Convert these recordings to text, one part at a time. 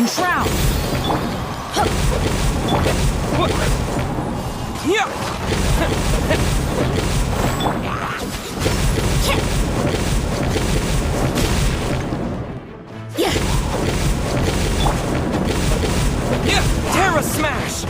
Shroud! Yeah! Yeah! Terra Smash!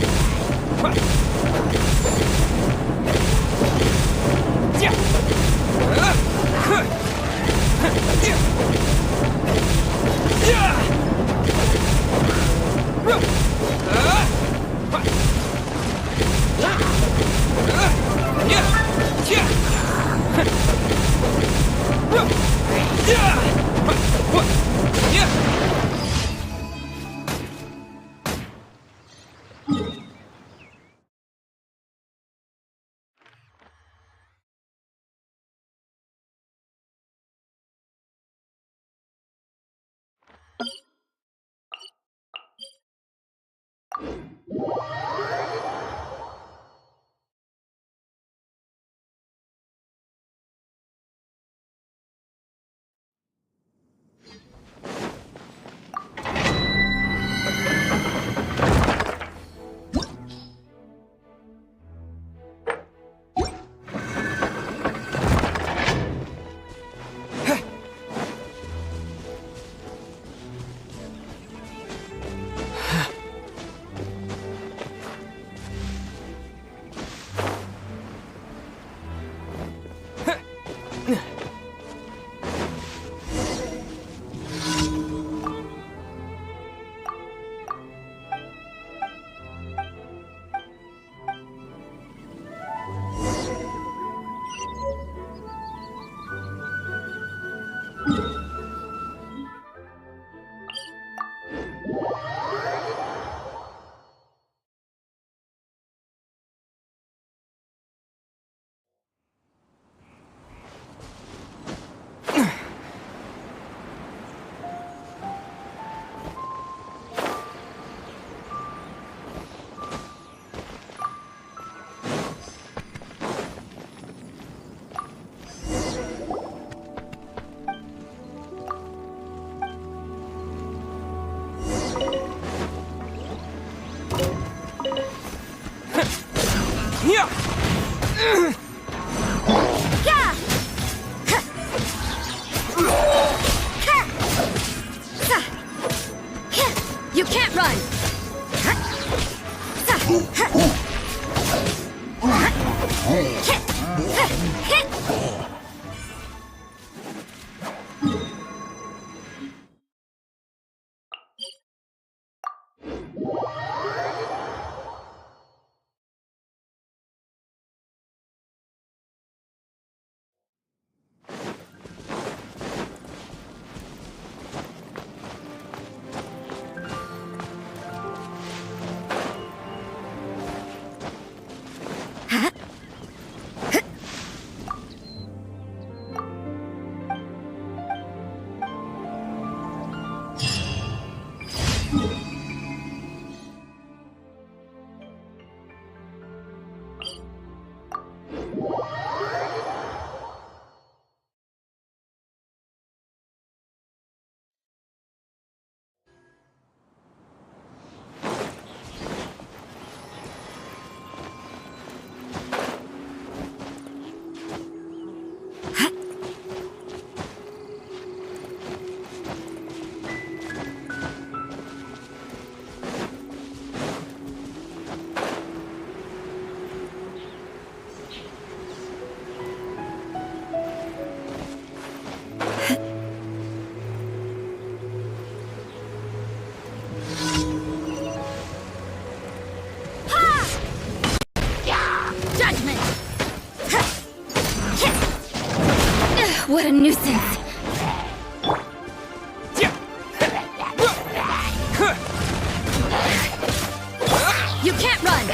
Yeah! You can't run! What a nuisance! You can't run!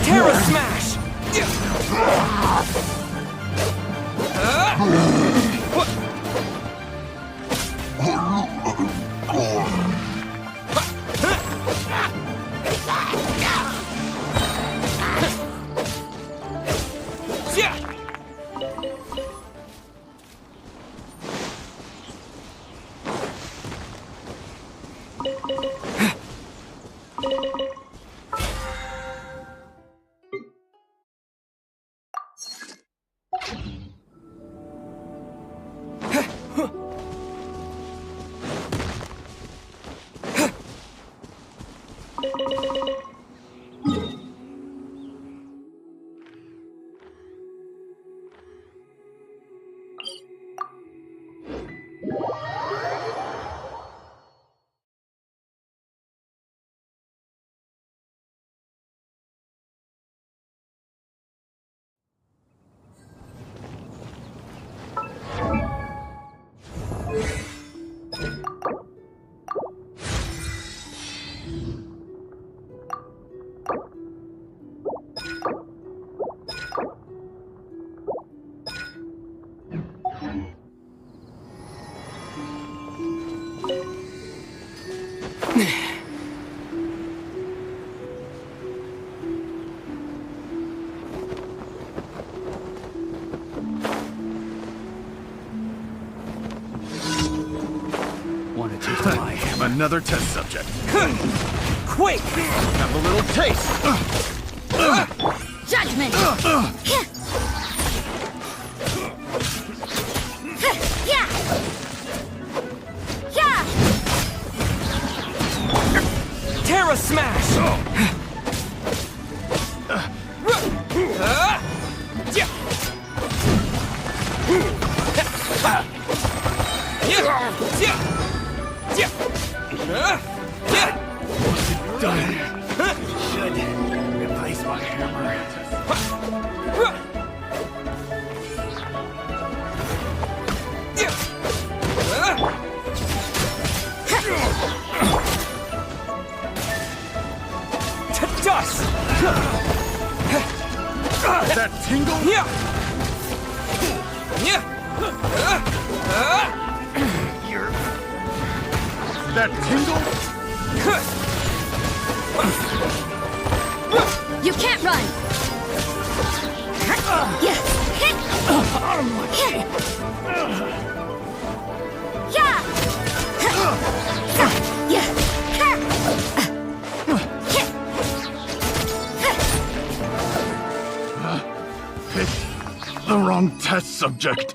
Terra Smash! Another test subject. Quick! Have a little taste. Judgment! Yeah! Yeah! Terra Smash! Should replace my hammer. To dust! That tingle? Yeah! That tingle? You can't run! Yeah! Yeah! Yeah! Picked the wrong test subject.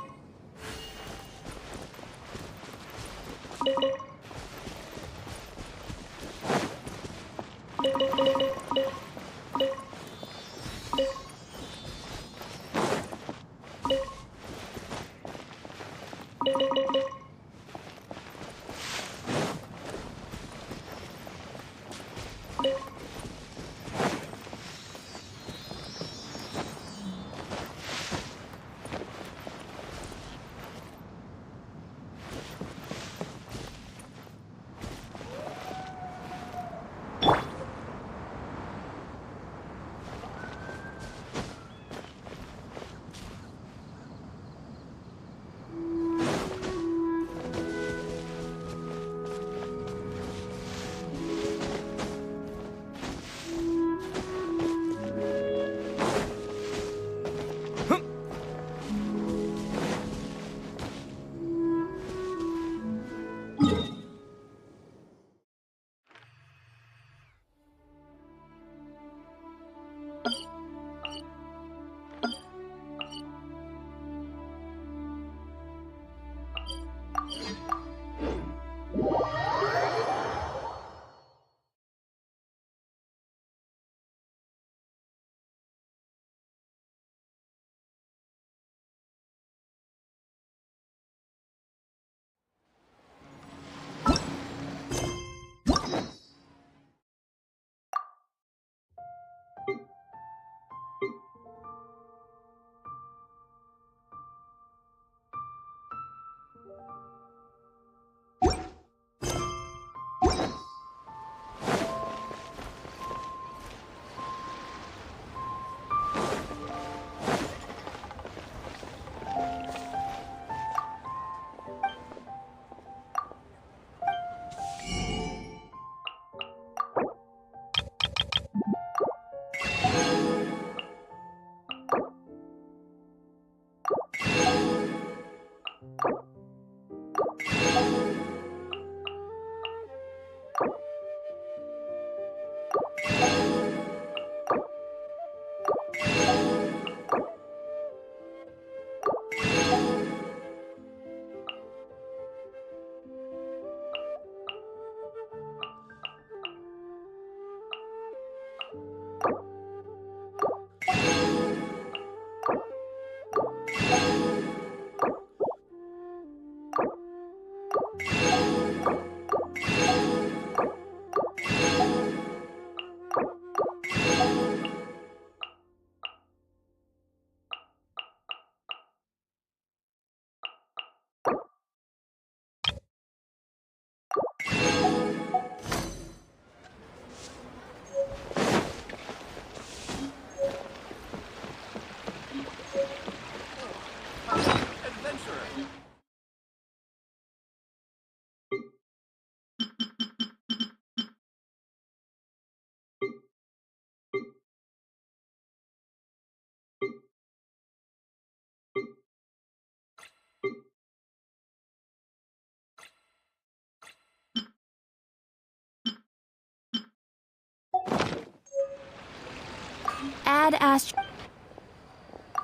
Add Ast.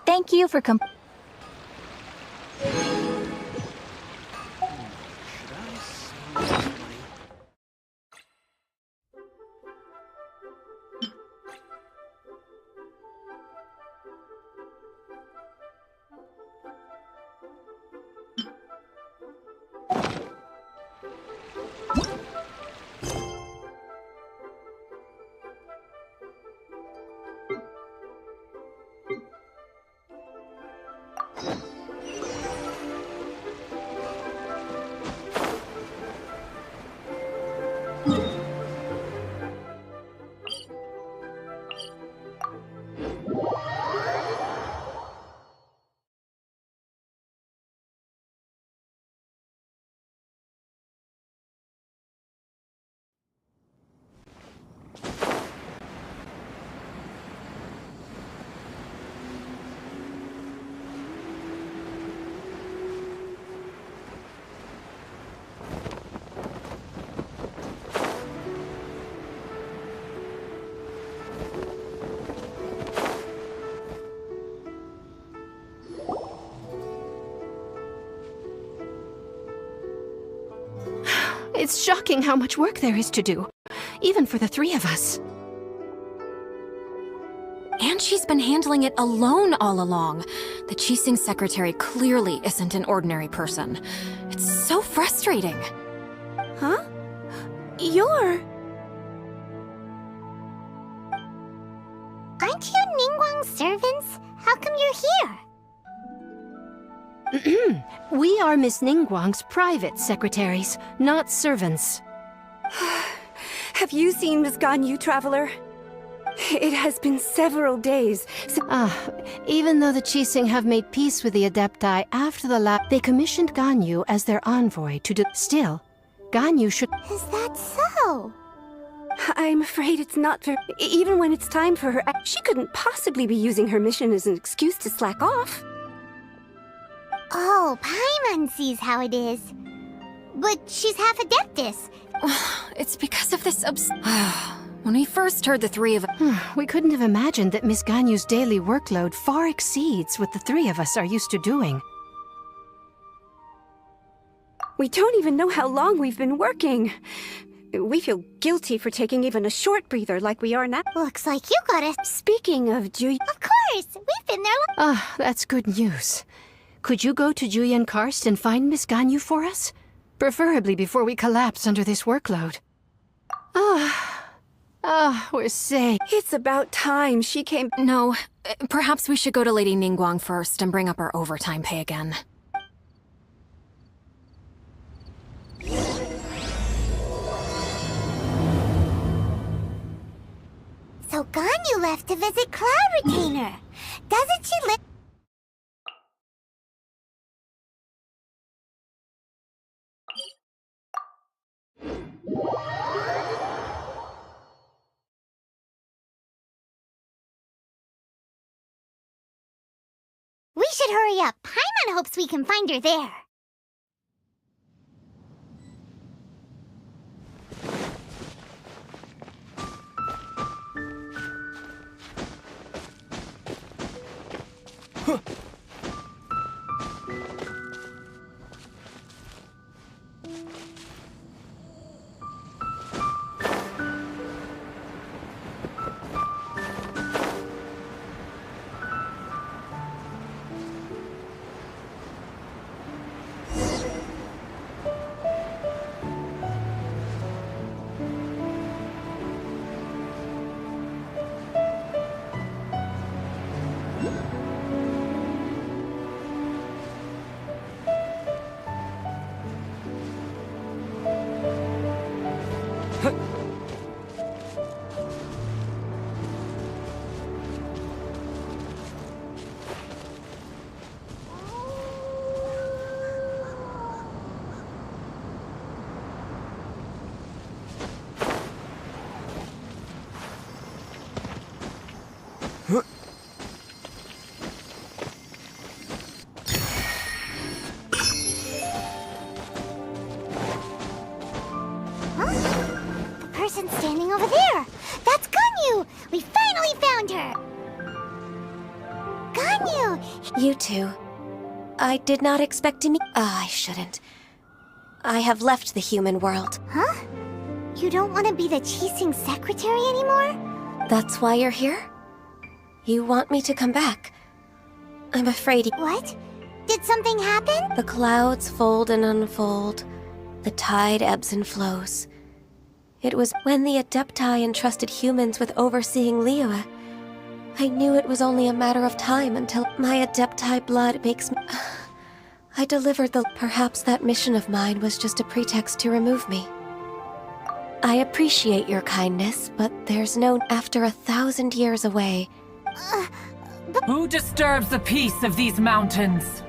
Thank you for It's shocking how much work there is to do, even for the three of us. And she's been handling it alone all along. The Qixing secretary clearly isn't an ordinary person. It's so frustrating. Huh? You're... Aren't you Ningguang's servants? How come you're here? We are Miss Ningguang's private secretaries, not servants. Have you seen Miss Ganyu, Traveler? It has been several days since... Even though the Qixing have made peace with the Adepti after the they commissioned Ganyu as their envoy to Still, Ganyu should... Is that so? I'm afraid it's not for... Even when it's time for her... She couldn't possibly be using her mission as an excuse to slack off. Oh, Paimon sees how it is. But she's half Adeptus. It's because of this When we first heard the three of us... We couldn't have imagined that Miss Ganyu's daily workload far exceeds what the three of us are used to doing. We don't even know how long we've been working. We feel guilty for taking even a short breather like we are now. Looks like you got us. Speaking of Ju... Of course! We've been there That's good news. Could you go to Julian Karst and find Miss Ganyu for us? Preferably before we collapse under this workload. We're safe. It's about time she came... No, perhaps we should go to Lady Ningguang first and bring up our overtime pay again. So Ganyu left to visit Cloud Retainer. Doesn't she live... We should hurry up. Paimon hopes we can find her there. You too. I did not expect to meet. I shouldn't. I have left the human world. Huh? You don't want to be the Qixing secretary anymore? That's why you're here? You want me to come back? I'm afraid. What? Did something happen? The clouds fold and unfold. The tide ebbs and flows. It was when the Adepti entrusted humans with overseeing Liyue. I knew it was only a matter of time until my Adepti blood makes me... I delivered the... Perhaps that mission of mine was just a pretext to remove me. I appreciate your kindness, but there's no... After 1,000 years away... Who disturbs the peace of these mountains?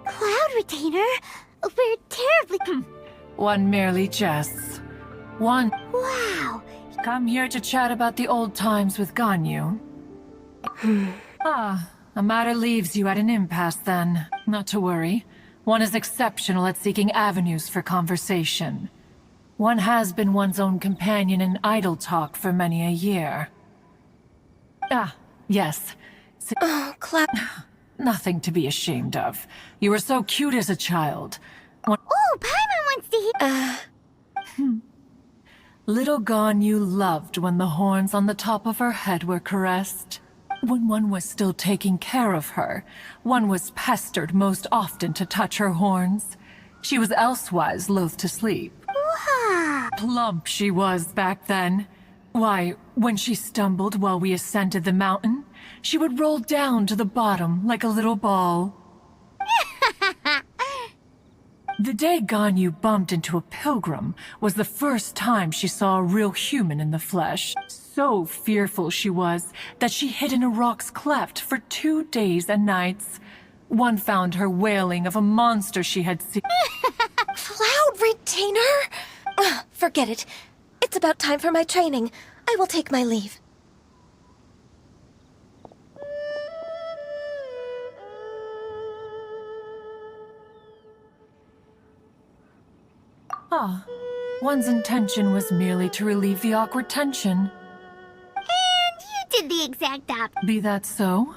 Cloud Retainer? We're terribly... One merely jests. One Wow. come here to chat about the old times with Ganyu. A matter leaves you at an impasse then. Not to worry. One is exceptional at seeking avenues for conversation. One has been one's own companion in idle talk for many a year. Yes. Oh, Cloud... Nothing to be ashamed of. You were so cute as a child. Oh, Paimon wants to hear... Little Ganyu loved when the horns on the top of her head were caressed. When one was still taking care of her, one was pestered most often to touch her horns. She was elsewise loath to sleep. Wow. Plump she was back then. Why, when she stumbled while we ascended the mountain, she would roll down to the bottom like a little ball. The day Ganyu bumped into a pilgrim was the first time she saw a real human in the flesh. So fearful she was that she hid in a rock's cleft for 2 days and nights. One found her wailing of a monster she had seen. Cloud Retainer? Forget it. It's about time for my training. I will take my leave. One's intention was merely to relieve the awkward tension. And you did the exact opposite. Be that so?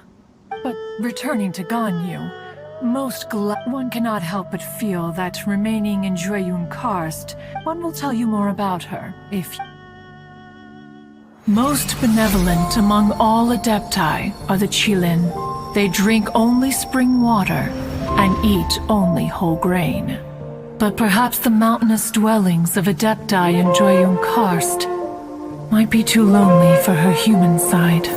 But returning to Ganyu, one cannot help but feel that remaining in Jueyun Karst, one will tell you more about her, if you... Most benevolent among all Adepti are the Qilin. They drink only spring water and eat only whole grain. But perhaps the mountainous dwellings of Adepti in Jueyun Karst might be too lonely for her human side.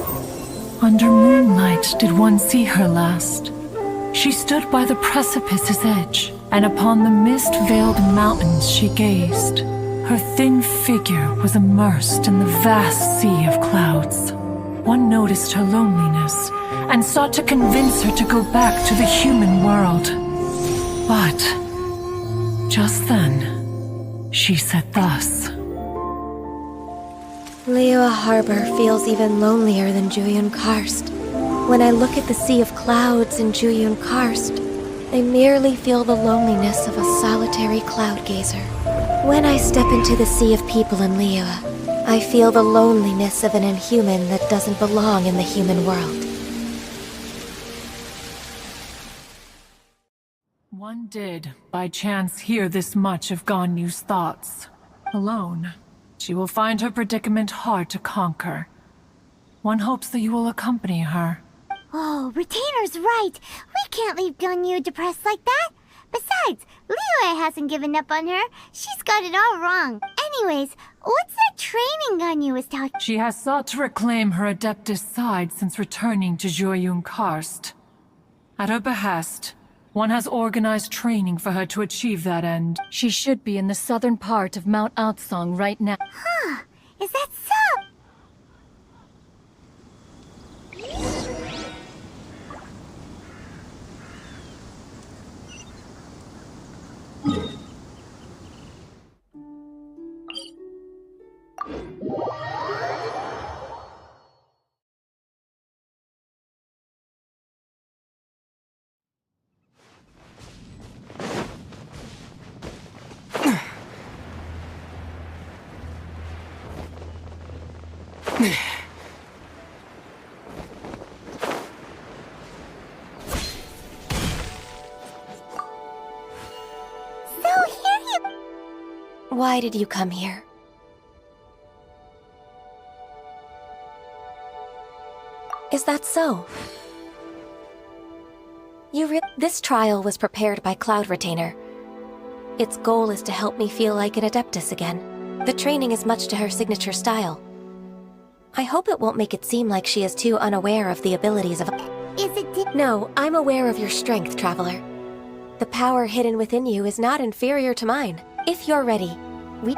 Under moonlight did one see her last. She stood by the precipice's edge, and upon the mist-veiled mountains she gazed. Her thin figure was immersed in the vast sea of clouds. One noticed her loneliness, and sought to convince her to go back to the human world. But just then, she said thus. Liyue Harbor feels even lonelier than Jueyun Karst. When I look at the sea of clouds in Jueyun Karst, I merely feel the loneliness of a solitary cloud gazer. When I step into the sea of people in Liyue, I feel the loneliness of an inhuman that doesn't belong in the human world. One did, by chance, hear this much of Ganyu's thoughts. Alone, she will find her predicament hard to conquer. One hopes that you will accompany her. Oh, Retainer's right. We can't leave Ganyu depressed like that. Besides, Liyue hasn't given up on her. She's got it all wrong. Anyways, what's that training Ganyu was talking? She has sought to reclaim her Adeptus side since returning to Jueyun Karst. At her behest, one has organized training for her to achieve that end. She should be in the southern part of Mount Aotsong right now. Huh, is that so? Why did you come here? Is that so? This trial was prepared by Cloud Retainer. Its goal is to help me feel like an Adeptus again. The training is much to her signature style. I hope it won't make it seem like she is too unaware of the abilities of... Is it No, I'm aware of your strength, Traveler. The power hidden within you is not inferior to mine. If you're ready, we...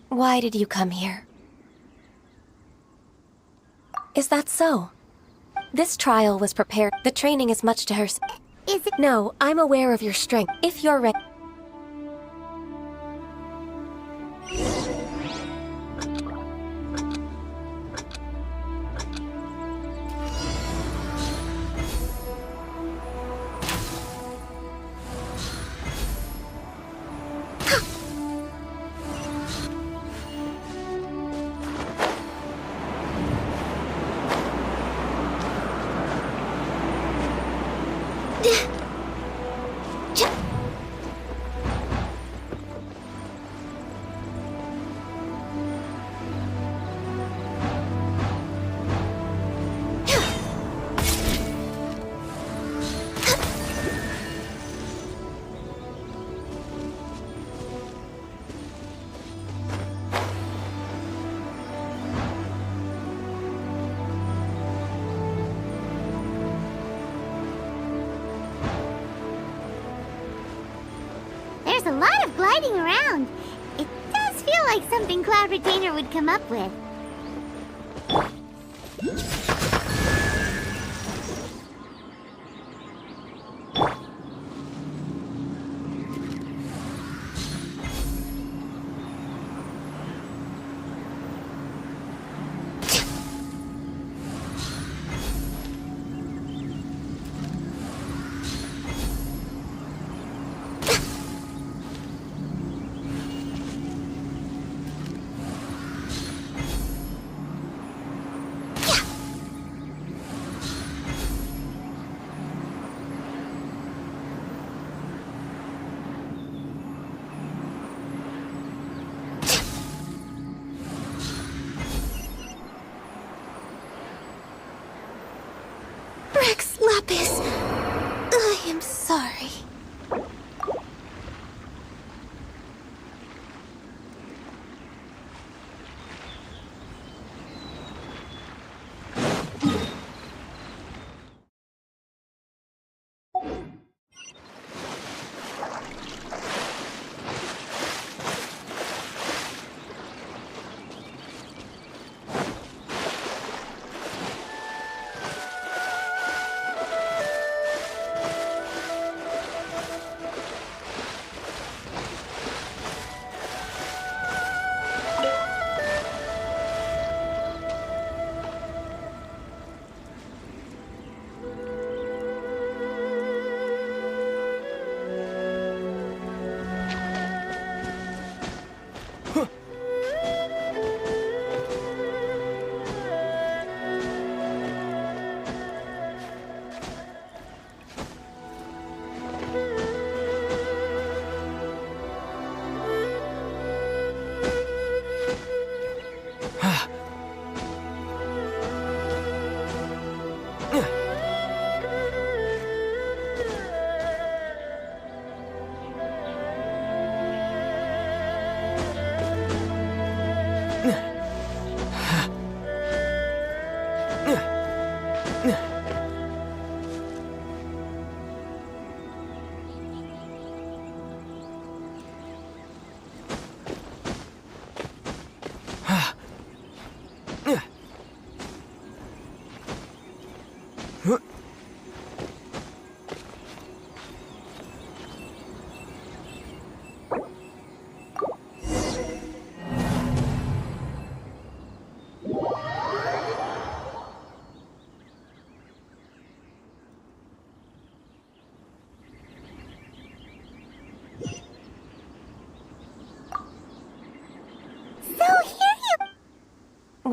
Why did you come here? Is that so? This trial was prepared. The training is much to her... Is it... No, I'm aware of your strength. If you're ready... There's a lot of gliding around. It does feel like something Cloud Retainer would come up with. Rex Lapis, I am sorry.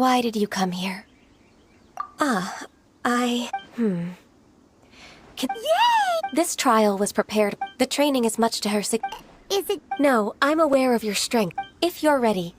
Why did you come here? Yay! This trial was prepared. The training is much to her Is it... No, I'm aware of your strength. If you're ready.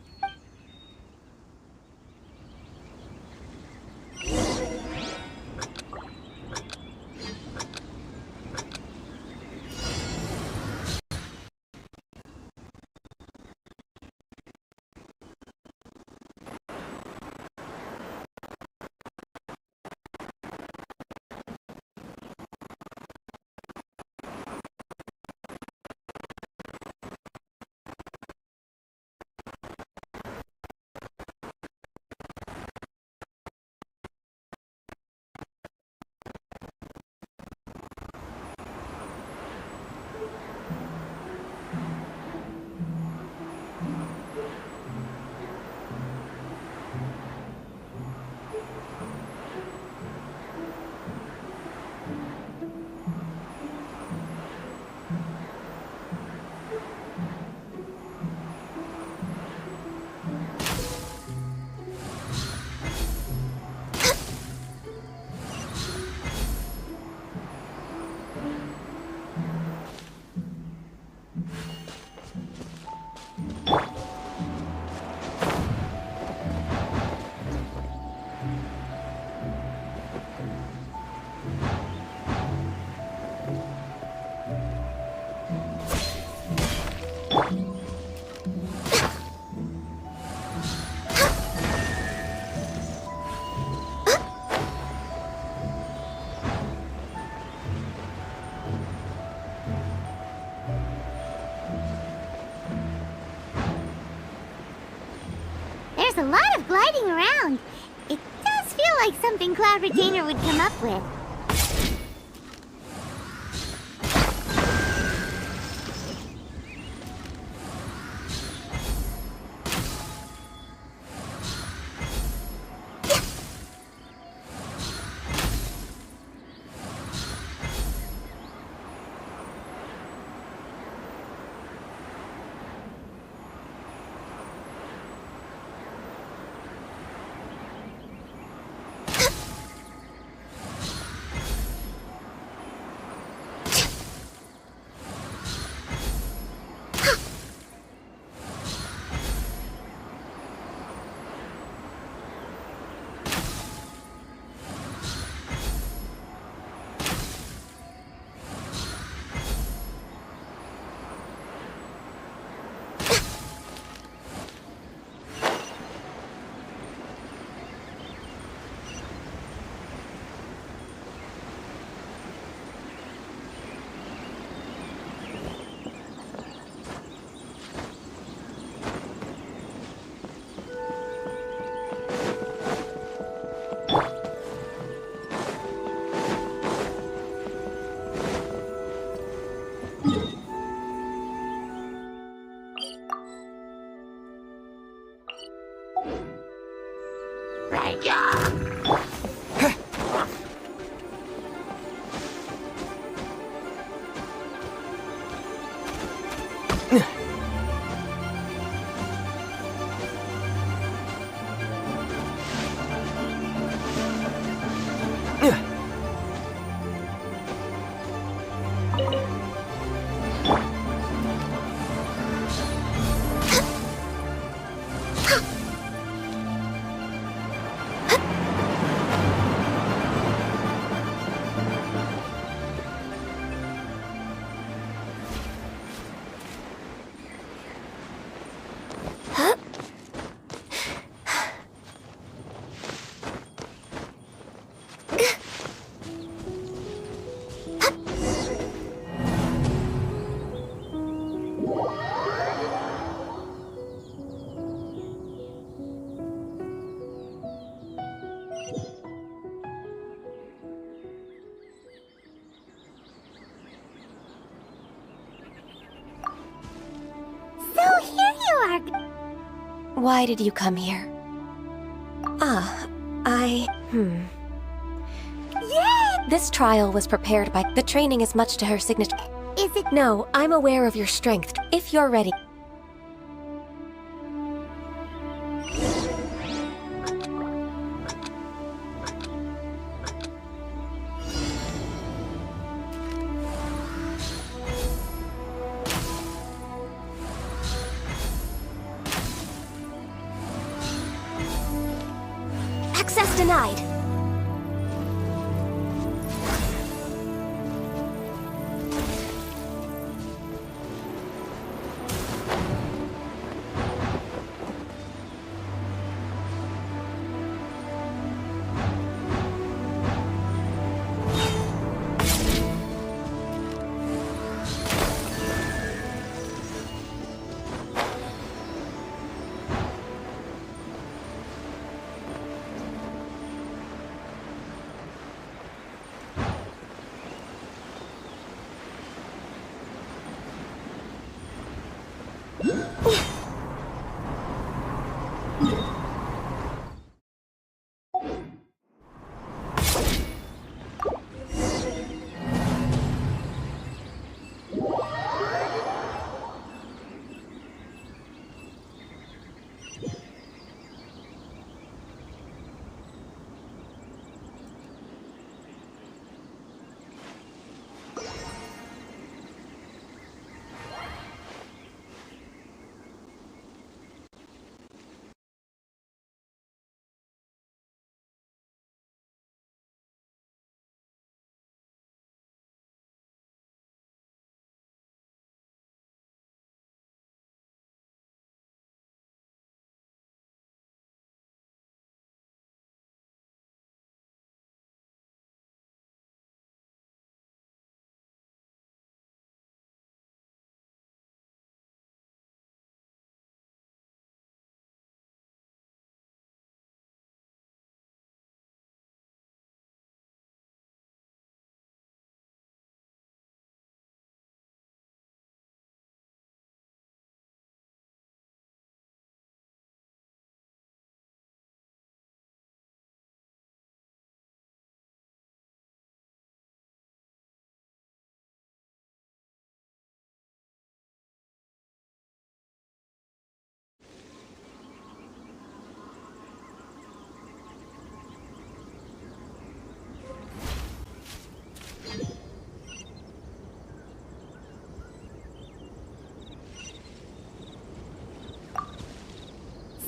There's a lot of gliding around. It does feel like something Cloud Retainer would come up with. Why did you come here? Yay! This trial was prepared by... The training is much to her signature. Is it... No, I'm aware of your strength. If you're ready... Access denied.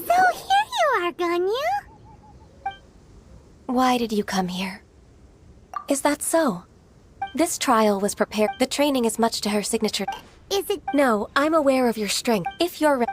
So here you are, Ganyu. Why did you come here? Is that so? This trial was prepared... The training is much to her signature. Is it... No, I'm aware of your strength. If you're ready...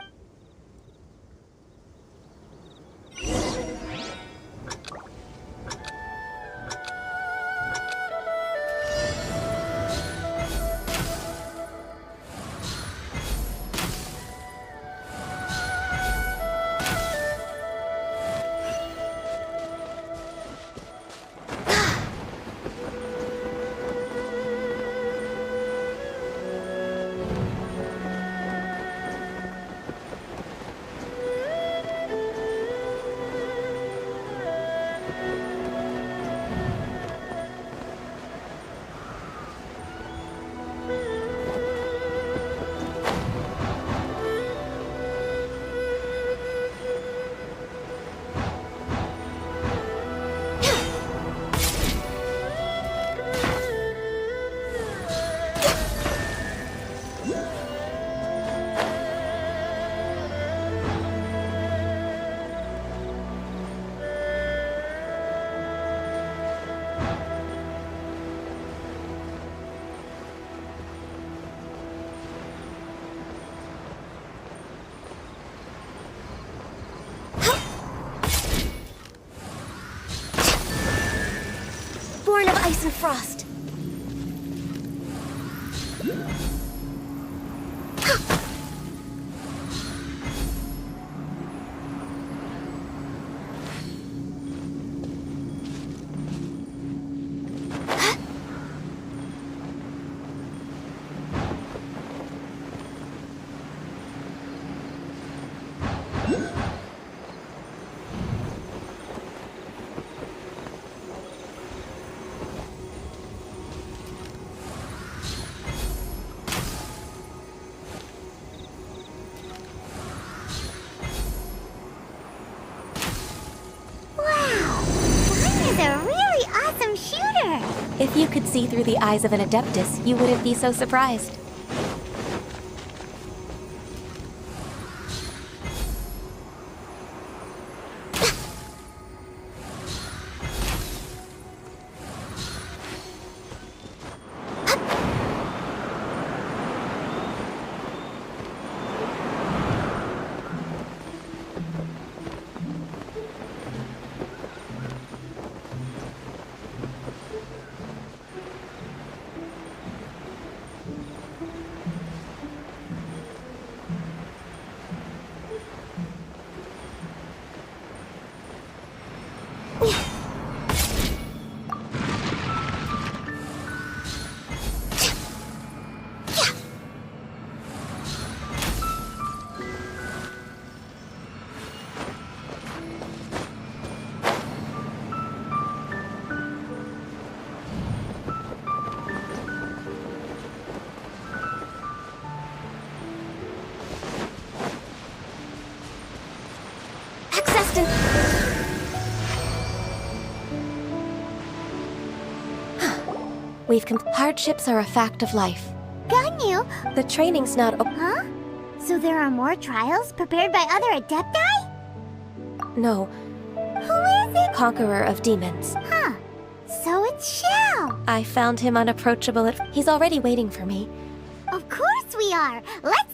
Born of ice and frost. If you could see through the eyes of an Adeptus, you wouldn't be so surprised. Hardships are a fact of life. Ganyu? The training's not Huh? So there are more trials prepared by other Adepti? No, Who is it? conqueror of demons. Huh. So it's Shell. I found him unapproachable He's already waiting for me. Of course we are. Let's...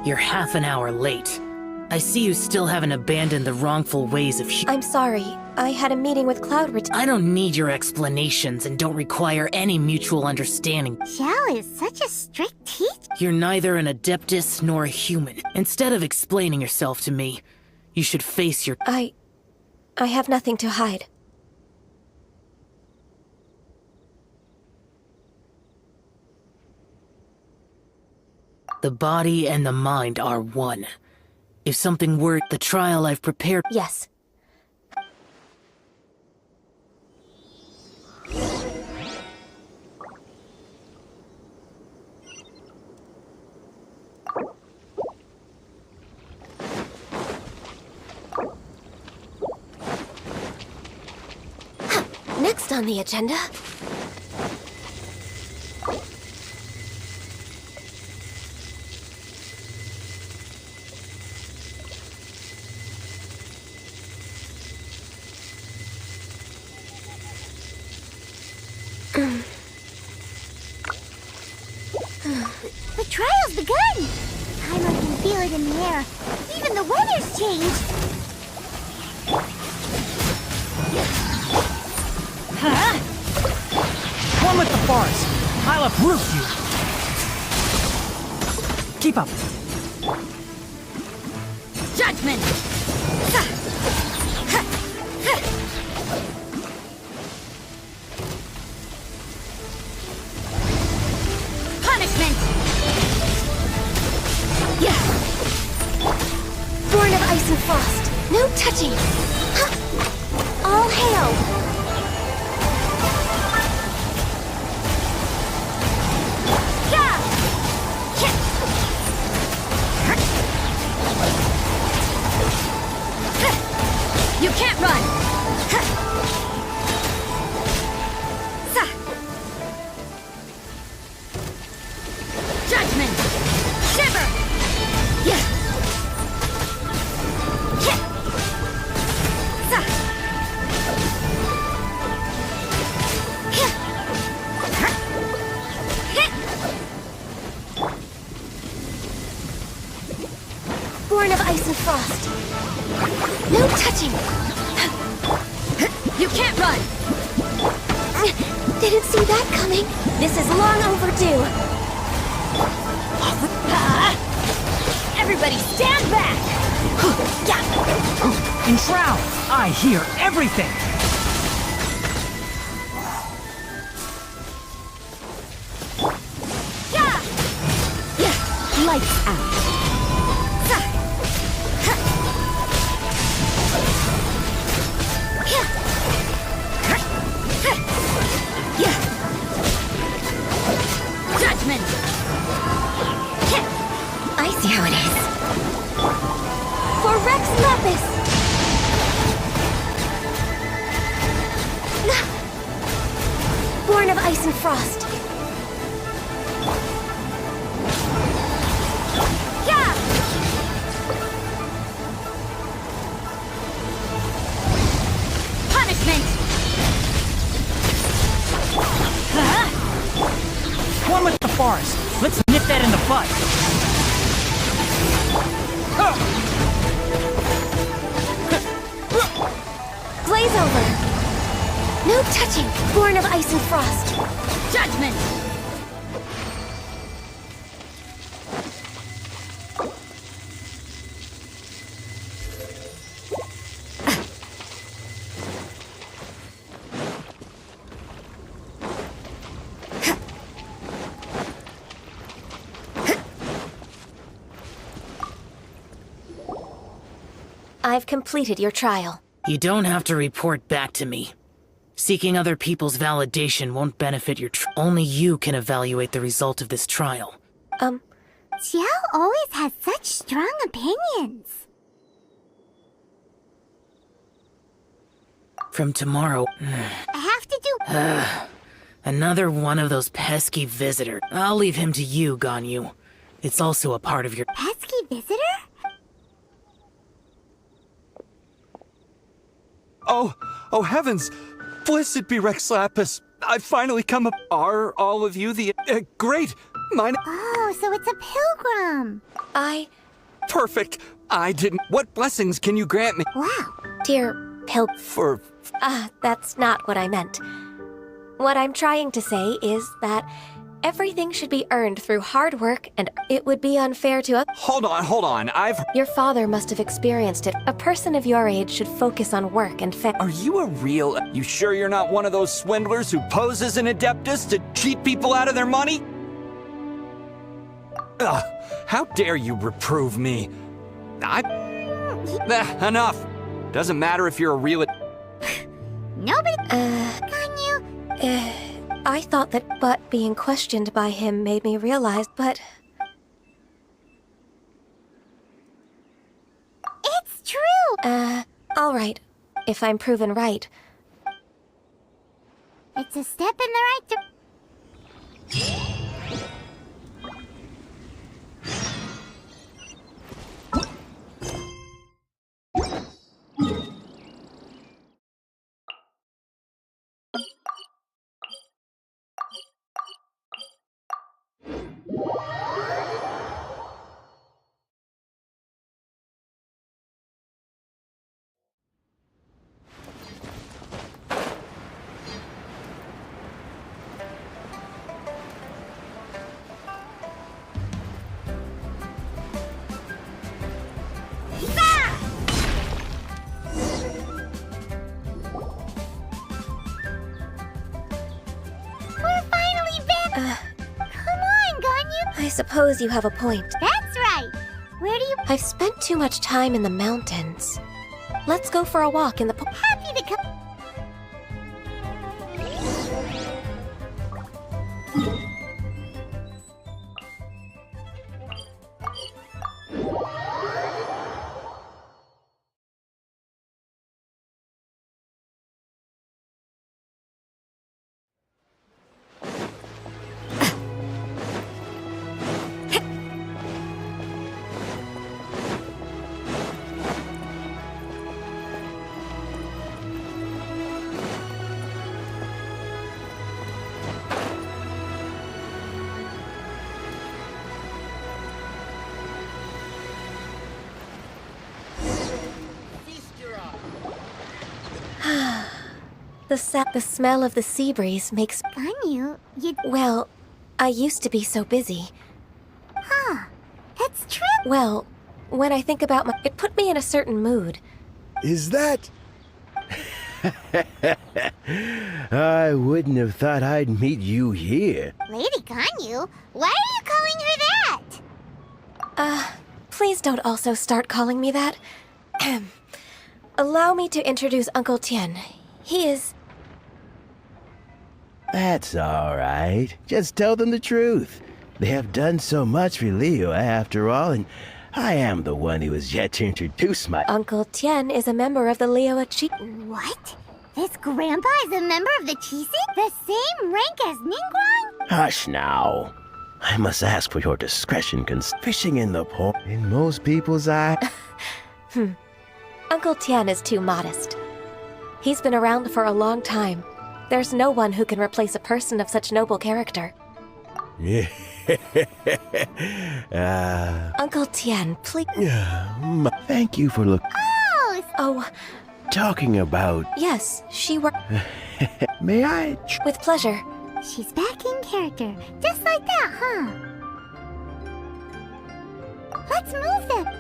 You're half an hour late. I see you still haven't abandoned the wrongful ways of I'm sorry. I had a meeting with Cloud I don't need your explanations and don't require any mutual understanding. Shell is such a strict teacher. You're neither an Adeptus nor a human. Instead of explaining yourself to me, you should face your— I have nothing to hide. The body and the mind are one. If something were the trial I've prepared— Yes. Next on the agenda. The trial's begun! Timer can feel it in the air. Even the weather's changed. One with the forest. I'll uproot you. Keep up. Judgment! Punishment! Yeah. Born of ice and frost. No touching. Huh. All hail. Yeah! You can't run! Judgment! Shiver! Yeah. Born of ice and frost. No touching. You can't run! Didn't see that coming. This is long overdue. Everybody stand back! In Shroud, I hear everything. Lights out. Judgment! I see how it is. For Rex Lapis! Born of ice and frost. Yeah! Punishment! One with the forest. Let's nip that in the bud. Glaze over. No touching. Born of ice and frost. Judgment! I've completed your trial. You don't have to report back to me. Seeking other people's validation won't benefit your only you can evaluate the result of this trial. Xiao always has such strong opinions. From tomorrow... I have to do... Another one of those pesky visitors. I'll leave him to you, Ganyu. It's also a part of your... Pesky visitor? Oh heavens! Blessed be Rex Lapis. I've finally come up. Are all of you the... great! Mine... Oh, so it's a pilgrim. Perfect! I didn't... What blessings can you grant me? Wow. Dear For... that's not what I meant. What I'm trying to say is that everything should be earned through hard work, and it would be unfair to Hold on. Your father must have experienced it. A person of your age should focus on work and Are you a real... You sure you're not one of those swindlers who pose as an adeptus to cheat people out of their money? Ugh, how dare you reprove me? Enough. Doesn't matter if you're a real... Nobody... Ganyu... I thought that but being questioned by him made me realize, but... It's true! All right. If I'm proven right. It's a step in the right suppose you have a point. That's right. Where do you... I've spent too much time in the mountains. Let's go for a walk in the Happy to come... The smell of the sea breeze makes... Ganyu, you... Well, I used to be so busy. Huh. That's true. Well, when I think about my... It put me in a certain mood. Is that... I wouldn't have thought I'd meet you here. Lady Ganyu, why are you calling her that? Please don't also start calling me that. Allow me to introduce Uncle Tien. He is... That's all right. Just tell them the truth. They have done so much for Leo after all, and I am the one who has yet to introduce my... Uncle Tien is a member of the Liyue Chi... What? This grandpa is a member of the Chising? The same rank as Ningguang? Hush now. I must ask for your discretion, fishing in the pond. In most people's eyes... Uncle Tien is too modest. He's been around for a long time. There's no one who can replace a person of such noble character. Uncle Tien, please... Thank you for looking... Oh, Talking about... yes, she were... May I... With pleasure. She's back in character. Just like that, huh? Let's move them.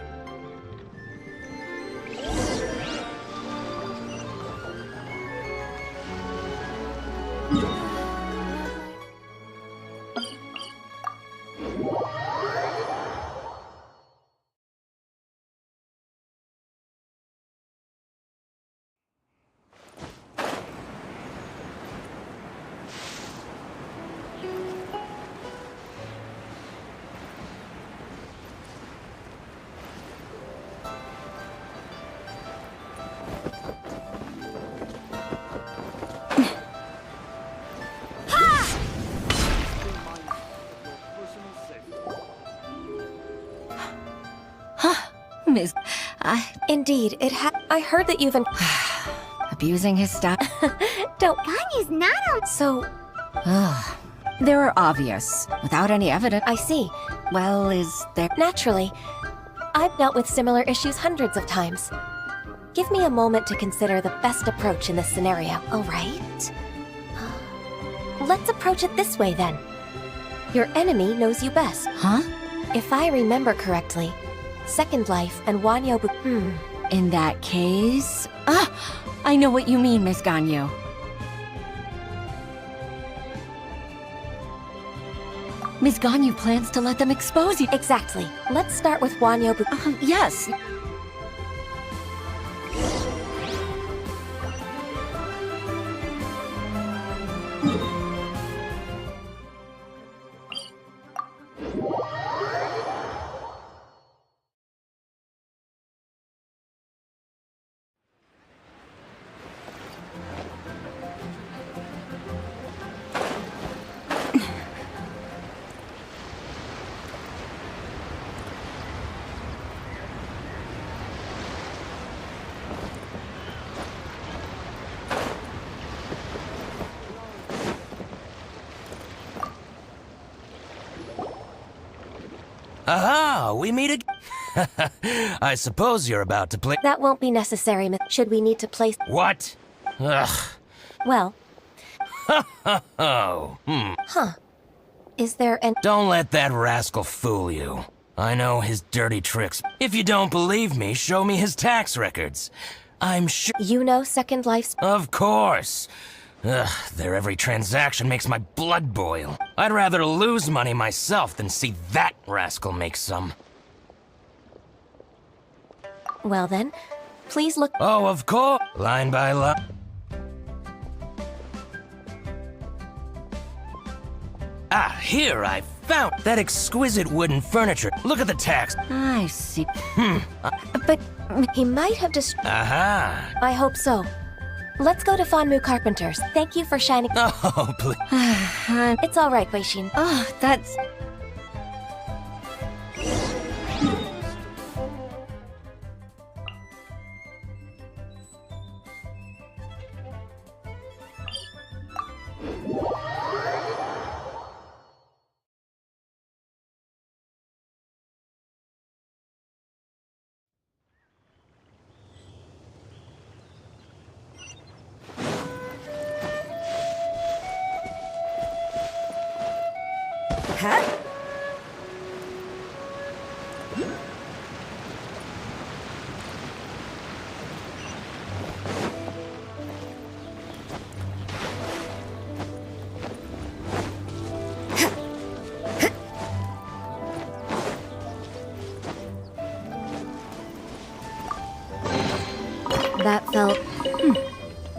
Miss... Indeed, I heard that you've been... abusing his style. Don't... Ganyu's not on... So... They were obvious, without any evidence. I see. Well, is there... Naturally. I've dealt with similar issues hundreds of times. Give me a moment to consider the best approach in this scenario, all right? Let's approach it this way, then. Your enemy knows you best. Huh? If I remember correctly, Second Life and Wanyo... In that case... I know what you mean, Miss Ganyu. Miss Ganyu plans to let them expose you. Exactly. Let's start with Wanyo... Yes. Aha! We meet again. I suppose you're about to play... That won't be necessary, should we need to place... What? Ugh. Well... Oh, Huh. Is there an... Don't let that rascal fool you. I know his dirty tricks. If you don't believe me, show me his tax records. I'm sure... You know Second Life's... Of course. Ugh, their every transaction makes my blood boil. I'd rather lose money myself than see that rascal make some. Well then, please look. Oh, of course. Line by line. Ah, here I found that exquisite wooden furniture. Look at the text. I see. But he might have just. Aha. I hope so. Let's go to Fanmu Carpenters. Thank you for shining. Oh, please. It's all right, Weishin. Oh, that's... Huh? That felt...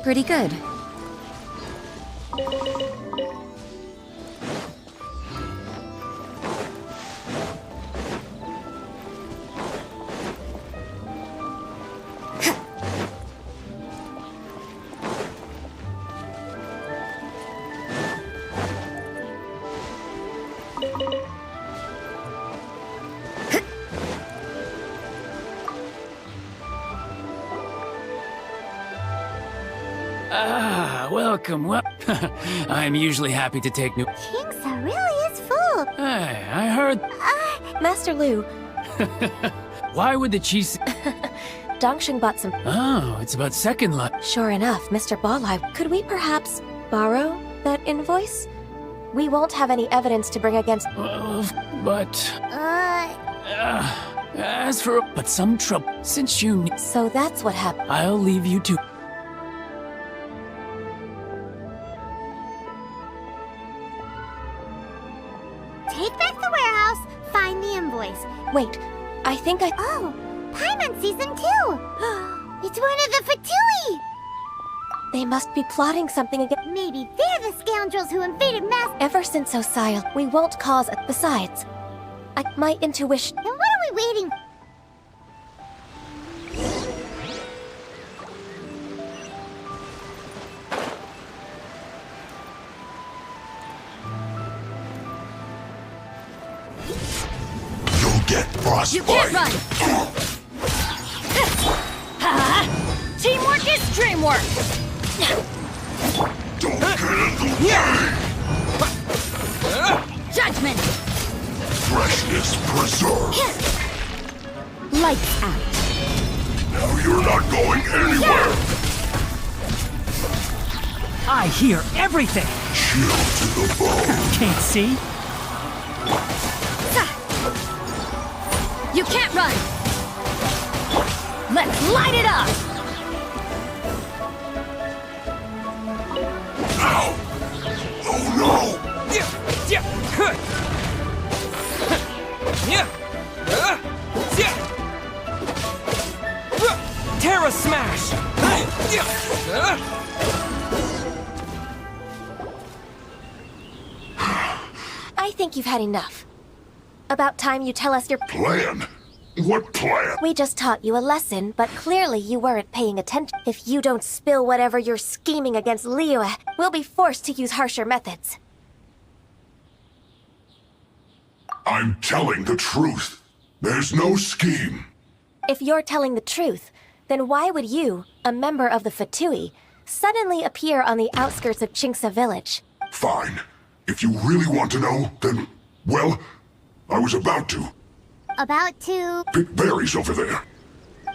pretty good. Welcome. I'm usually happy to take new... Kingsa really is full. Hey, I heard... Master Lu. Why would the cheese... Dongsheng bought some... Oh, it's about Second Life. Sure enough, Mr. Balai. Could we perhaps borrow that invoice? We won't have any evidence to bring against... But... as for... But some trouble. Since you... So that's what happened. I'll leave you to... Take back the warehouse, find the invoice. Wait, I think I... Oh, Paimon Season 2! It's one of the Fatui! They must be plotting something again. Maybe they're the scoundrels who invaded Mass... Ever since Osial, we won't cause... Besides, my intuition... Then what are we waiting... Get frostbite. You can't run! Teamwork is dreamwork! Don't get in the way! Judgment! Freshness preserved. Lights out. Now you're not going anywhere. I hear everything! Chill to the bone. Can't see? You can't run! Let's light it up! Ow! Oh no! Terra Smash! I think you've had enough. About time you tell us your... Plan? What plan? We just taught you a lesson, but clearly you weren't paying attention. If you don't spill whatever you're scheming against Liyue, we'll be forced to use harsher methods. I'm telling the truth. There's no scheme. If you're telling the truth, then why would you, a member of the Fatui, suddenly appear on the outskirts of Qingsa village? Fine. If you really want to know, then, well, I was about to. About to... Pick berries over there.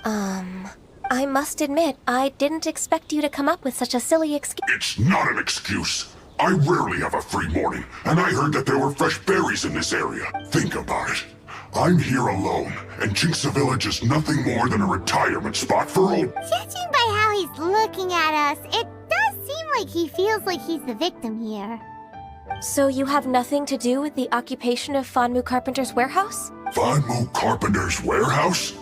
I must admit, I didn't expect you to come up with such a silly excuse. It's not an excuse. I rarely have a free morning, and I heard that there were fresh berries in this area. Think about it. I'm here alone, and Qingsa Village is nothing more than a retirement spot for old... Judging by how he's looking at us, it does seem like he feels like he's the victim here. So you have nothing to do with the occupation of Fanmu Carpenter's warehouse? Fanmu Carpenter's warehouse?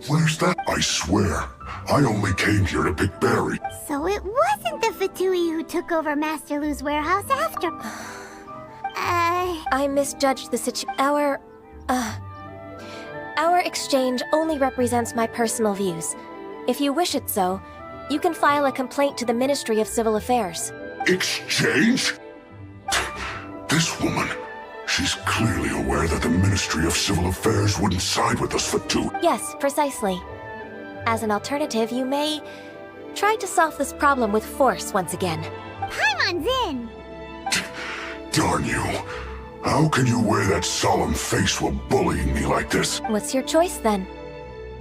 Where's that? I swear, I only came here to pick berries. So it wasn't the Fatui who took over Master Lu's warehouse after... I misjudged the Our exchange only represents my personal views. If you wish it so, you can file a complaint to the Ministry of Civil Affairs. Exchange? This woman, she's clearly aware that the Ministry of Civil Affairs wouldn't side with us for two. Yes, precisely. As an alternative, you may try to solve this problem with force once again. Paimon's in! Darn you. How can you wear that solemn face while bullying me like this? What's your choice, then?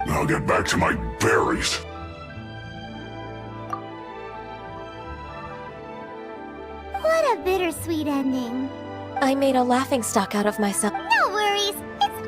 I'll get back to my berries. What a bittersweet ending. I made a laughingstock out of myself. No worries. It's...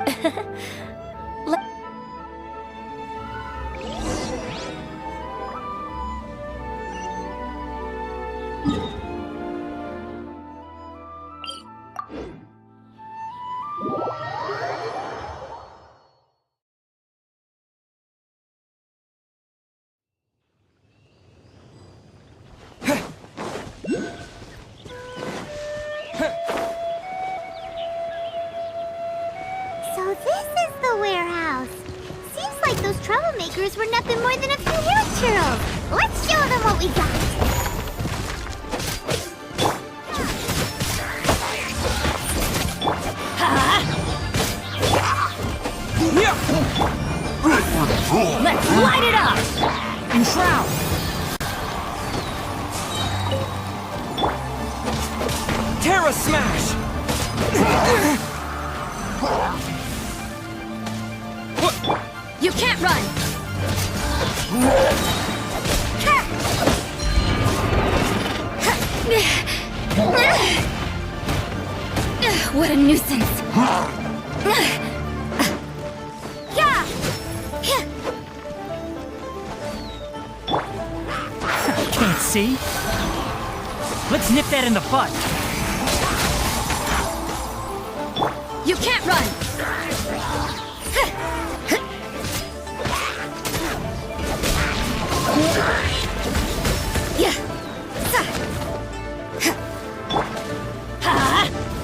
So this is the warehouse. Seems like those troublemakers were nothing more than a few hill churls. Let's show them what we got. Let's light it up! Enshroud! Terra Smash! You can't run! What a nuisance! Can't see? Let's nip that in the bud. You can't run!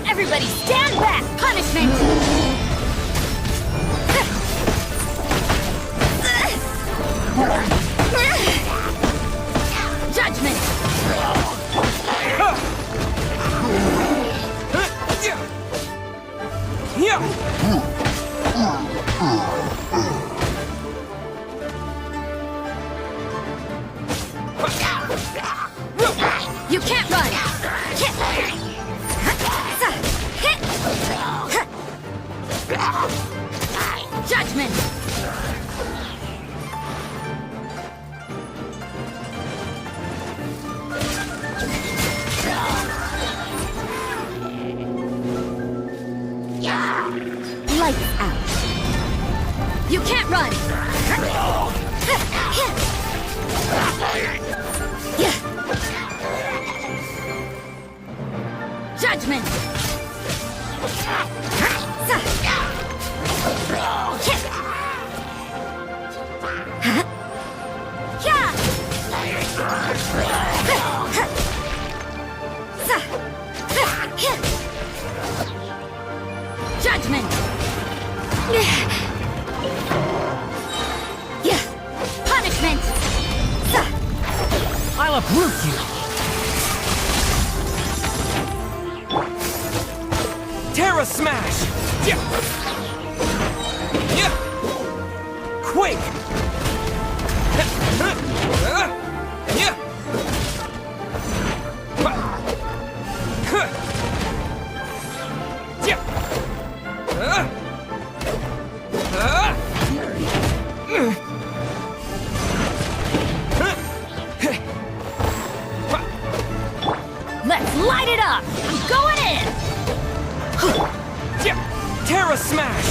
Everybody stand back! Punishment! Judgment! You can't run! Judgment! Lights out. You can't run! Judgment! Judgment! Punishment! I'll uproot you! Terra Smash! Quake! Let's light it up! I'm going in! Terra Smash!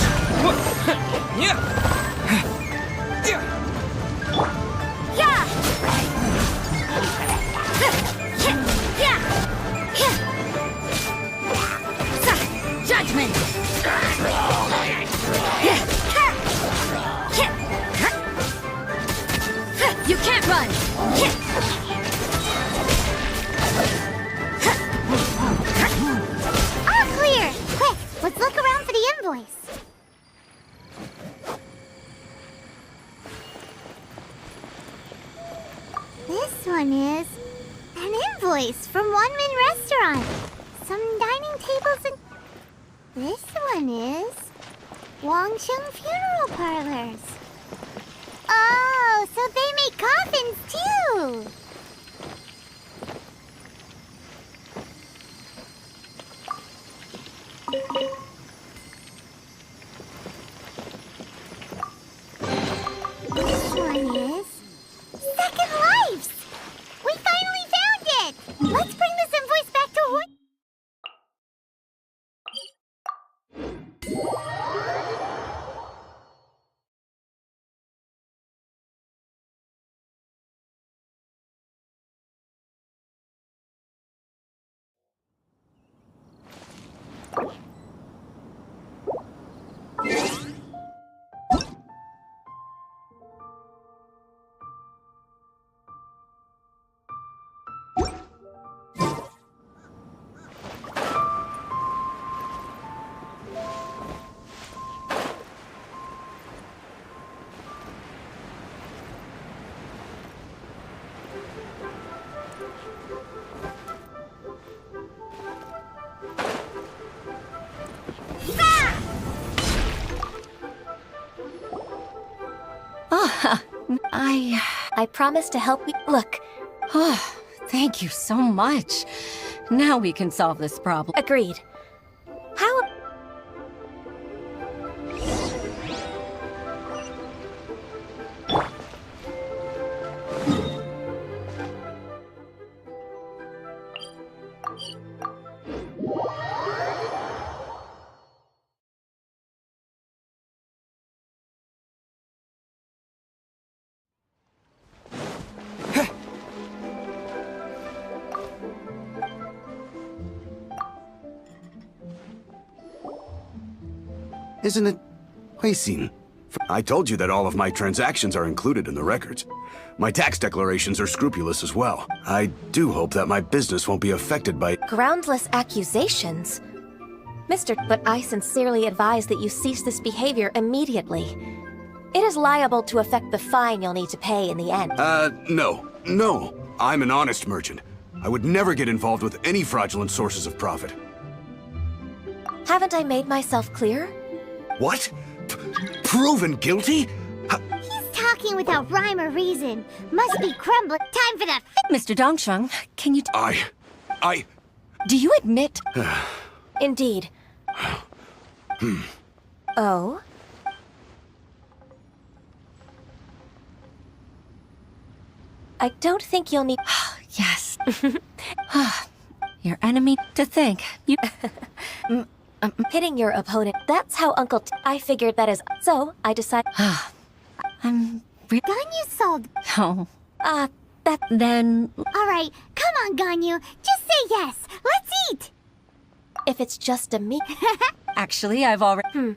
Run! All clear! Quick, let's look around for the invoice. This one is an invoice from One Min Restaurant. Some dining tables and... This one is Wang Sheng Funeral Parlors. Oh, so they make coffins too! This one is Second Lives! We finally found it! Let's bring this invoice back to Hoi... I promise to help you. Look. Oh, thank you so much. Now we can solve this problem. Agreed. How... Isn't it... Huixin? I told you that all of my transactions are included in the records. My tax declarations are scrupulous as well. I do hope that my business won't be affected by... Groundless accusations? But I sincerely advise that you cease this behavior immediately. It is liable to affect the fine you'll need to pay in the end. No. No. I'm an honest merchant. I would never get involved with any fraudulent sources of profit. Haven't I made myself clear? What? Proven guilty? He's talking without rhyme or reason. Must be crumbling. Time for the... Mr. Dongsheng, can you... Do you admit... Indeed. Oh? I don't think you'll need... Yes. Your enemy to think. You... Hitting your opponent. That's how I figured that is... So, I decided... I'm... Ganyu sold... No. That... Then... Alright, come on, Ganyu. Just say yes. Let's eat! If it's just a meat... Actually, I've already...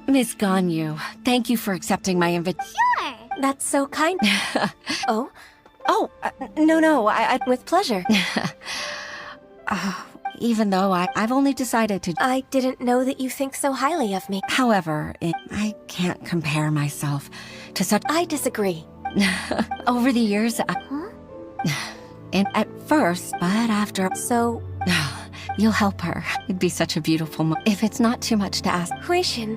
Miss Ganyu, thank you for accepting my invitation. Sure! That's so kind. Oh? Oh, no, With pleasure. Even though I've only decided to... I didn't know that you think so highly of me. However, I can't compare myself to such... I disagree. Over the years, And at first, but after... So... You'll help her. It'd be such a beautiful if it's not too much to ask. Huishin,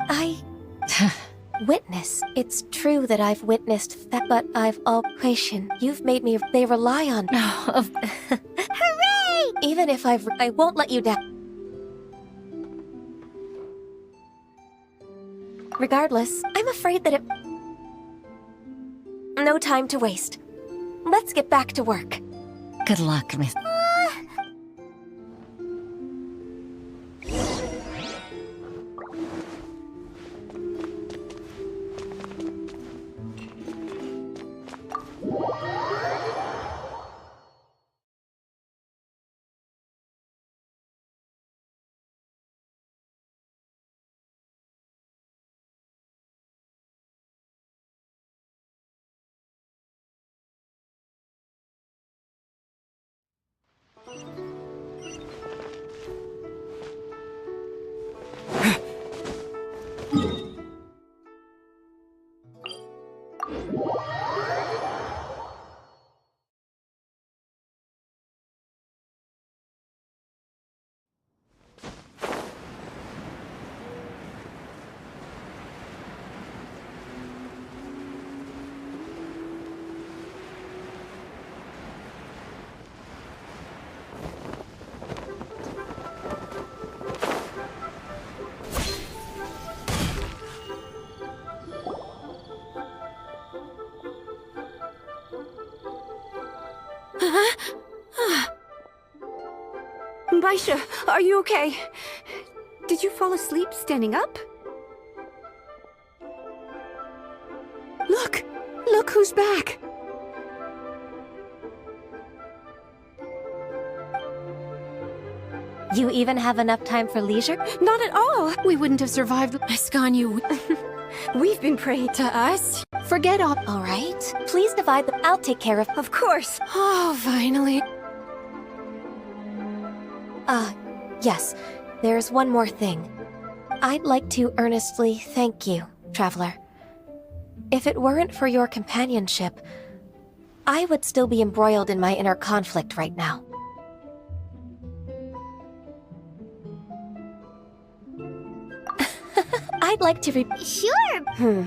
witness. It's true that I've witnessed that, but I've all... Huishin, you've made me... They rely on... Hooray! Even if I won't let you down. Regardless, I'm afraid that it... No time to waste. Let's get back to work. Good luck, Miss... Baisha, are you okay? Did you fall asleep standing up? Look! Look who's back! You even have enough time for leisure? Not at all! We wouldn't have survived. Askanyu, we've been praying to us. Forget all. All right. Please divide them. I'll take care of... Of course. Oh, finally. Yes. There's one more thing. I'd like to earnestly thank you, Traveler. If it weren't for your companionship, I would still be embroiled in my inner conflict right now. I'd like to Sure.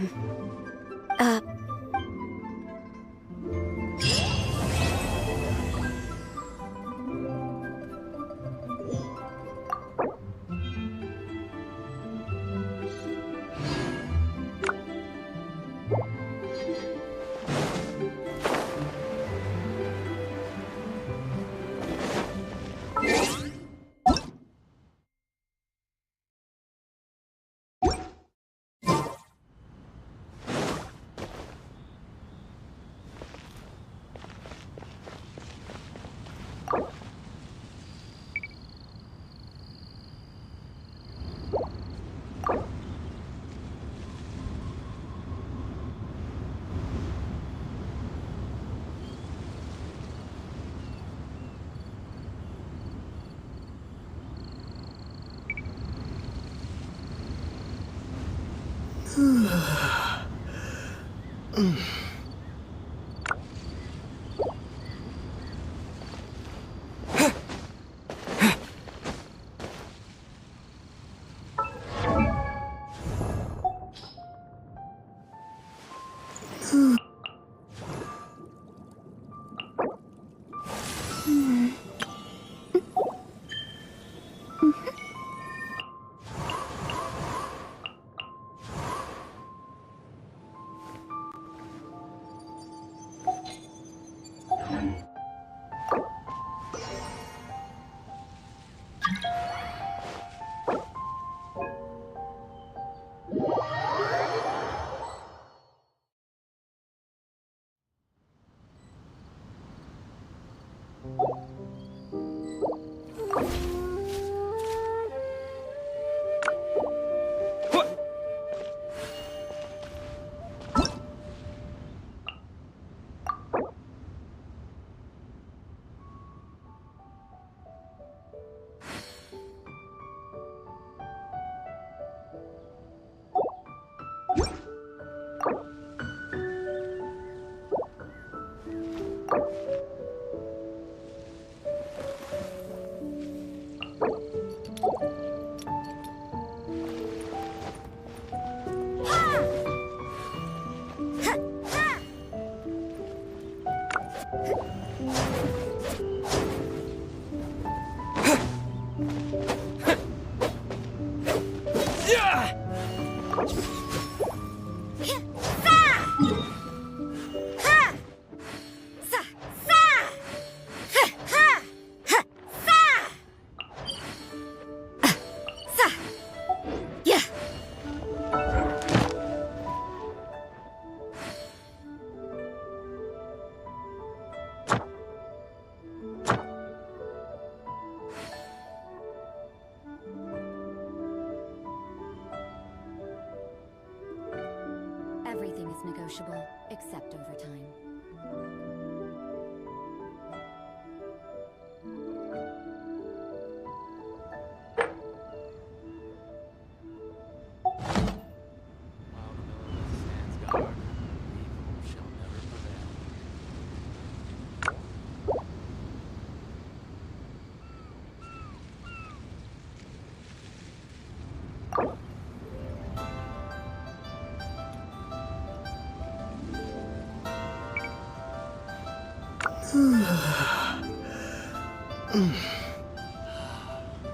Everything is negotiable, except overtime.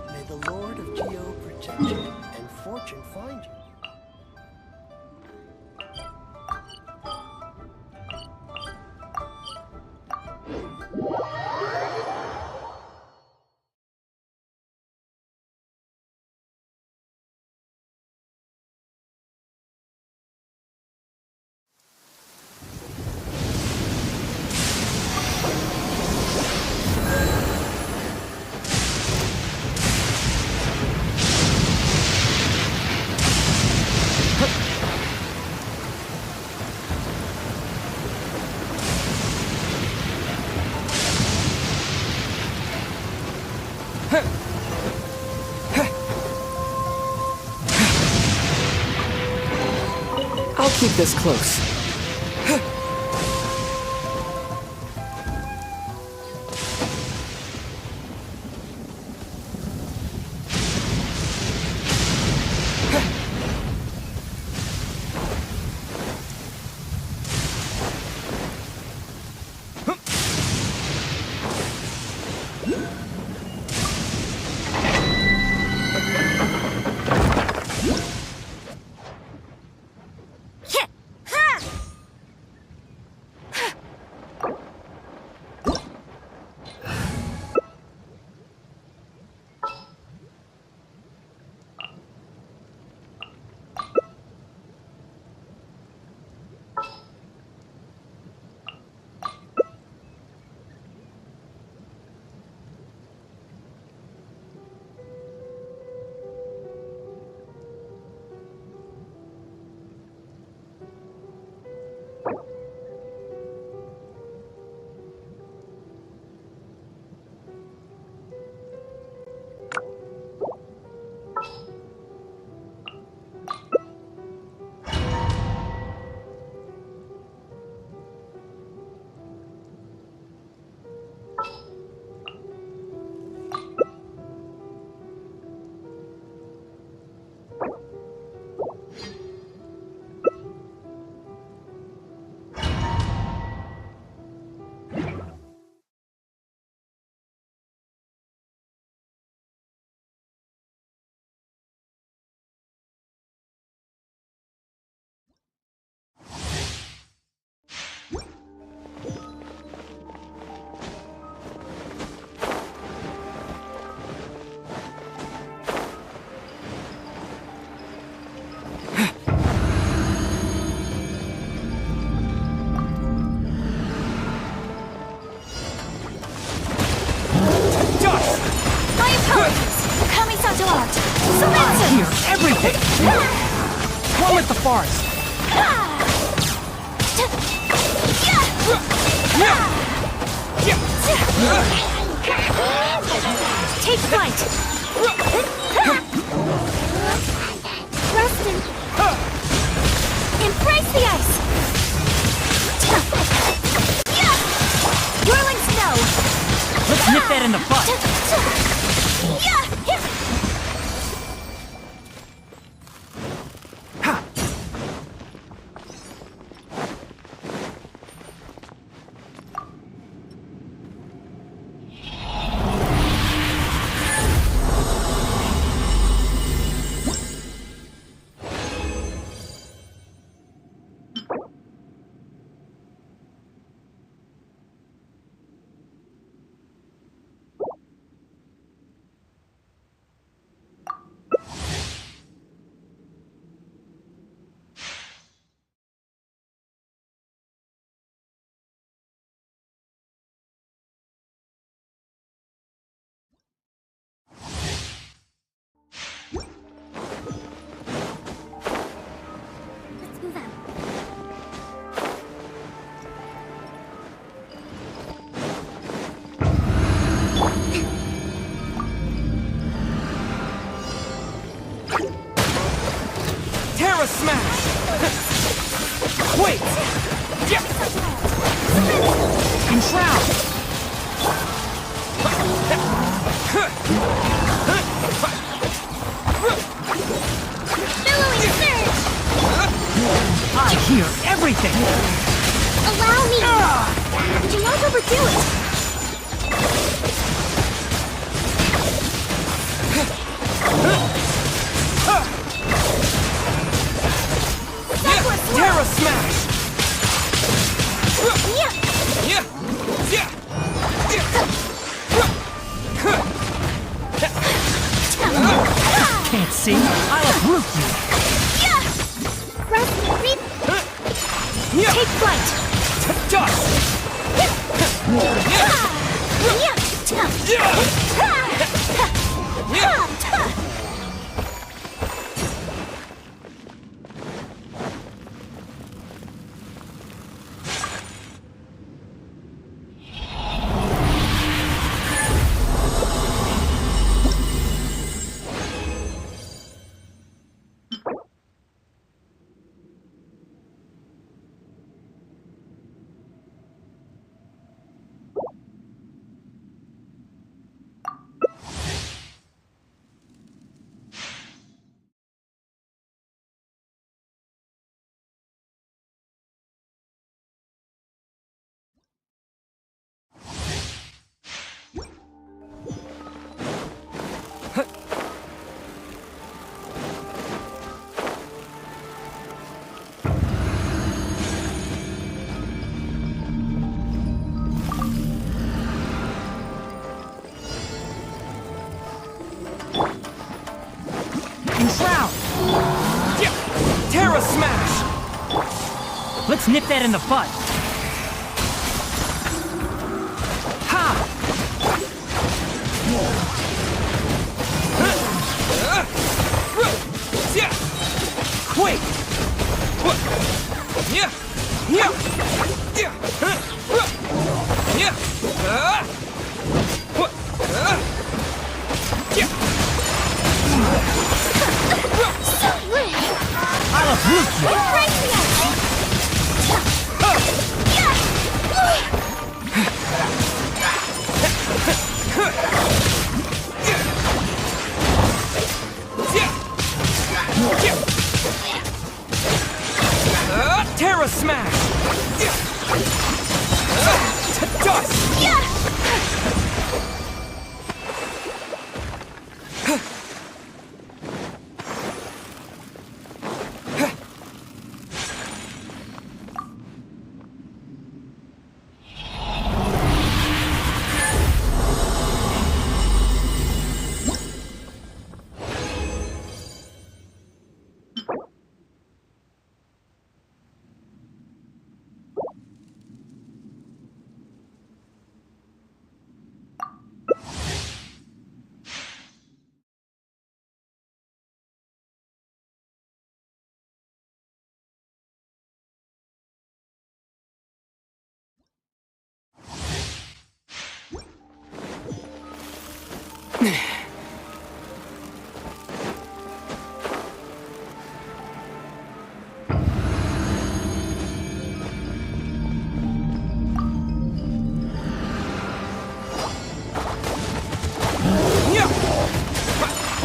May the Lord of Geo protect you and fortune find you. I'll keep this close. Everything! One with the forest! Take flight! Rustin! Embrace the ice! Whirling snow! Let's nip that in the butt! Billowing surge! I hear everything! Allow me! Do not overdo it! Terra Smash! Can't see? I'll uproot you! Take flight! Dust! Terra Smash! Let's nip that in the butt! Ha! Quick! I'll uproot you! Terra Smash! To dust!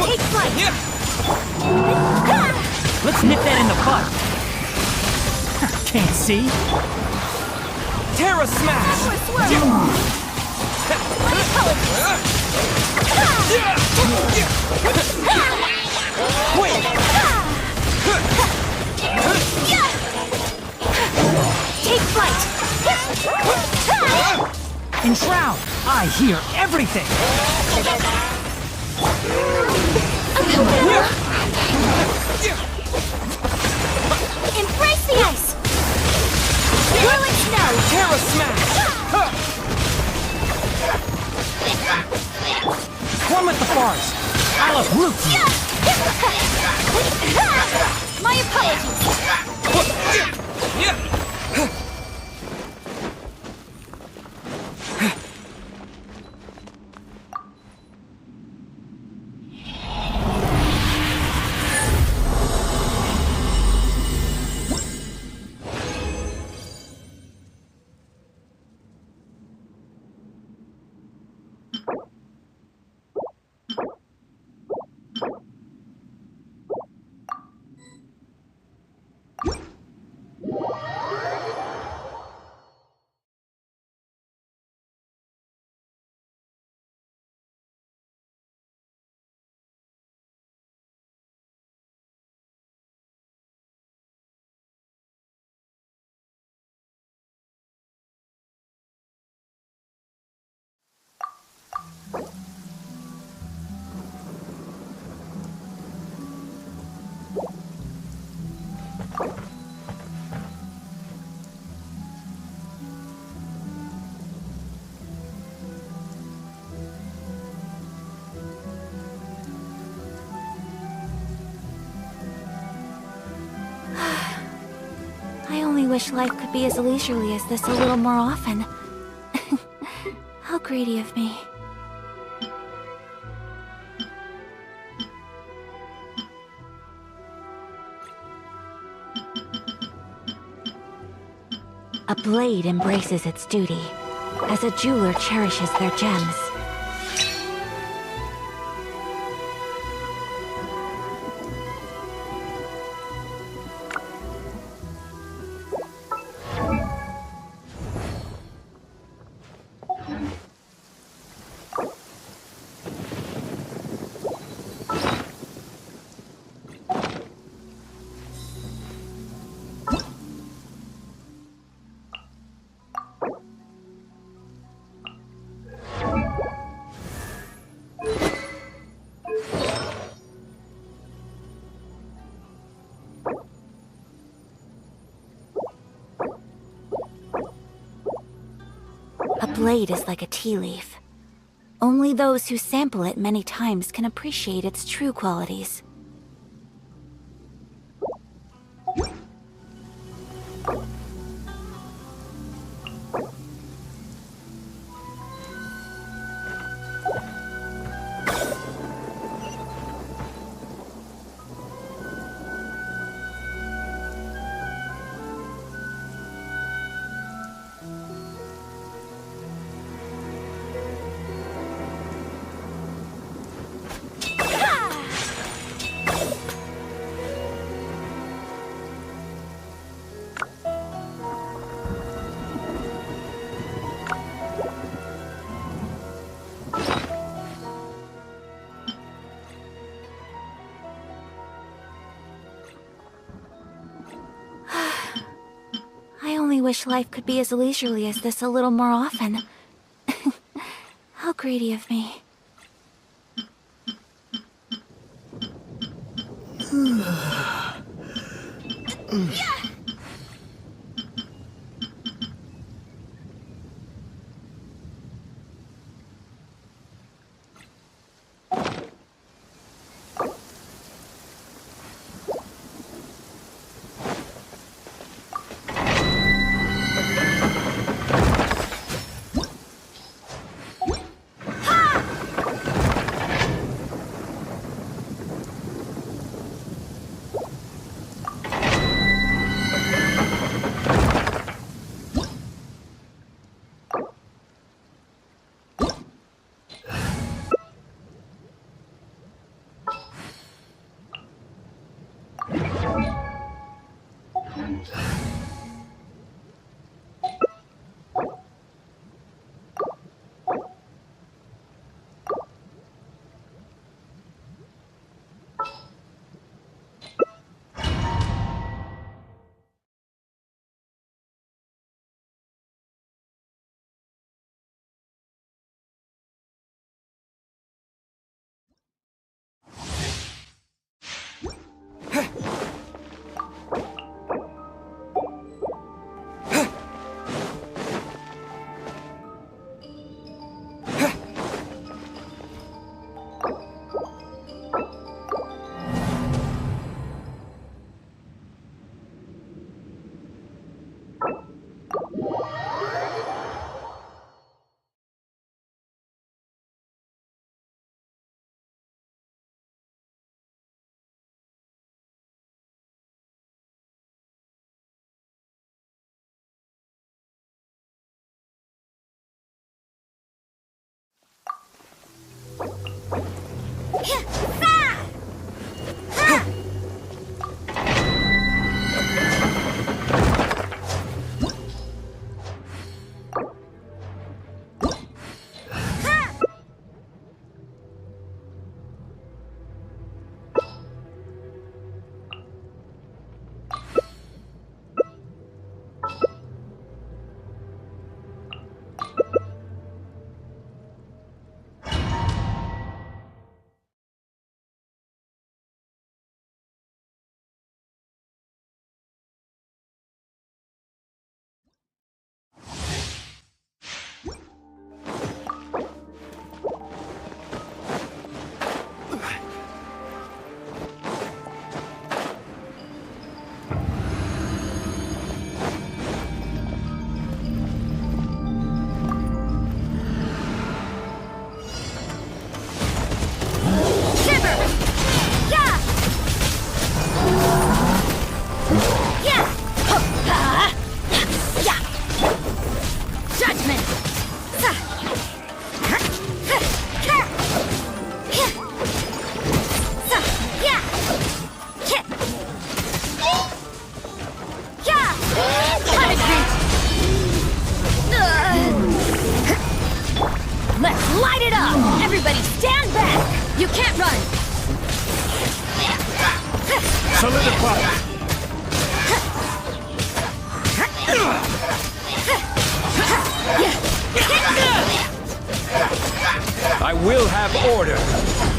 Take flight! Let's nip that in the butt! Can't see? Terra Smash! Wait! Take flight! Enshroud! I hear everything! Embrace the ice! Whirling snow! Terra Smash! Plummet the forest! I'll uproot you! My apologies! wish life could be as leisurely as this a little more often. How greedy of me. A blade embraces its duty, as a jeweler cherishes their gems. A blade is like a tea leaf. Only those who sample it many times can appreciate its true qualities. I only wish life could be as leisurely as this a little more often. How greedy of me. it up! Everybody stand back! You can't run! Solidify! I will have order!